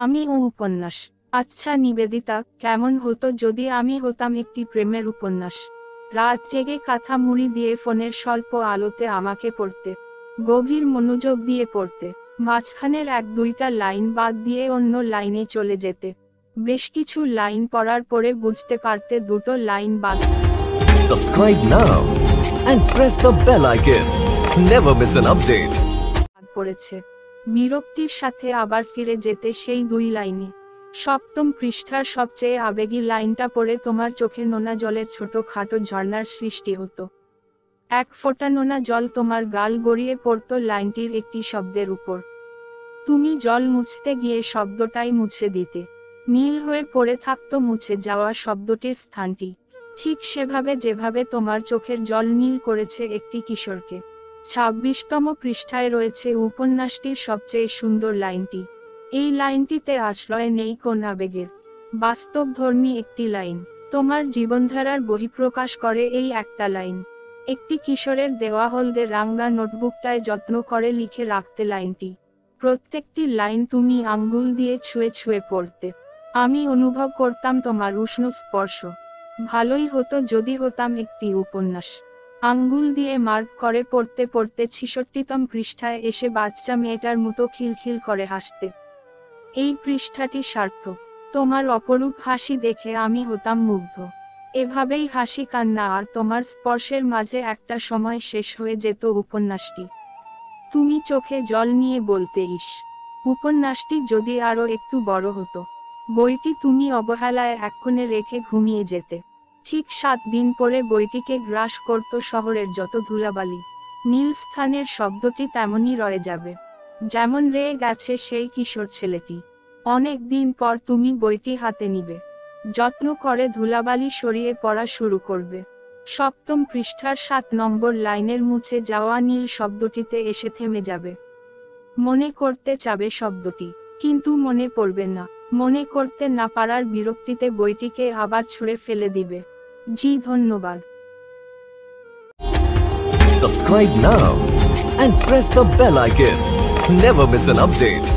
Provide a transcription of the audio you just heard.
আমি উপন্যাস। আচ্ছা নিবেদিতা, কেমন হতো যদি আমি হতাম একটি প্রেমের উপন্যাস? রাত জেগে কাঁথা মুড়ি দিয়ে ফোনের স্বল্প আলোতে আমাকে পড়তে, গভীর মনোযোগ দিয়ে পড়তে, মাঝখানের এক দুইটা লাইন বাদ দিয়ে অন্য লাইনে চলে যেতে, বেশ কিছু লাইন পড়ার পরে বুঝতে পারতে দুটো লাইন বাদ Subscribe now and press the bell icon. Never miss an update. পড়েছে। বিরক্তির সাথে আবার ফিরে যেতে সেই দুই লাইনে। সপ্তম পৃষ্ঠার সবচেয়ে আবেগী লাইনটা পড়ে তোমার চোখে নোনা জলের ছোট খাটো ঝর্ণার সৃষ্টি হতো। এক ফোঁটা নোনা জল তোমার গাল গড়িয়ে পড়তো লাইনটির একটি শব্দের উপর। তুমি জল মুছতে গিয়ে শব্দটাই মুছে দিতে। নীল হয়ে পড়ে থাকতো মুছে যাওয়া শব্দটির স্থানটি, ঠিক সেভাবে যেভাবে তোমার চোখের জল নীল করেছে একটি কিশোরকে। ২৬তম পৃষ্ঠায় রয়েছে উপন্যাসটির সবচেয়ে সুন্দর লাইনটি। এই লাইনটিতে আশ্রয় নেই কোন আবেগের, বাস্তবধর্মী একটি লাইন। তোমার জীবনধারার বহিঃপ্রকাশ করে এই একটা লাইন। একটি কিশোরের দেওয়া হলদে রাঙা নোটবুকটায় যত্ন করে লিখে রাখতে লাইনটি। প্রত্যেকটি লাইন তুমি আঙ্গুল দিয়ে ছুঁয়ে ছুঁয়ে পড়তে। আমি অনুভব করতাম তোমার উষ্ণ স্পর্শ। ভালোই হতো যদি হতাম একটি উপন্যাস। আঙ্গুল দিয়ে মার্ক করে পড়তে পড়তে ৬৬তম পৃষ্ঠায় এসে বাচ্চা মেয়েটার মতো খিলখিল করে হাসতে। এই পৃষ্ঠাটি সার্থক। তোমার অপরূপ হাসি দেখে আমি হতাম মুগ্ধ। এভাবেই হাসি কান্না আর তোমার স্পর্শের মাঝে একটা সময় শেষ হয়ে যেত উপন্যাসটি। তুমি চোখে জল নিয়ে বলতে, ইস, উপন্যাসটি যদি আরো একটু বড় হতো। বইটি তুমি অবহেলায় এক্ষণে রেখে ঘুমিয়ে যেতে। ঠিক ৭ দিন পরে বইটিকে গ্রাস করত শহরের যত ধুলাবালি। নীল স্থানের শব্দটি তেমনই রয়ে যাবে, যেমন রয়ে গেছে সেই কিশোর ছেলেটি। অনেক দিন পর তুমি বইটি হাতে নিবে, যত্ন করে ধুলাবালি সরিয়ে পড়া শুরু করবে। সপ্তম পৃষ্ঠার ৭ নম্বর লাইনের মুছে যাওয়া নীল শব্দটিতে এসে থেমে যাবে। মনে করতে চাবে শব্দটি, কিন্তু মনে পড়বে না। মনে করতে না পারার বিরক্তিতে বইটিকে আবার ছুঁড়ে ফেলে দিবে। জি ধন্যবাদ। Subscribe now and press the bell icon. Never miss an update.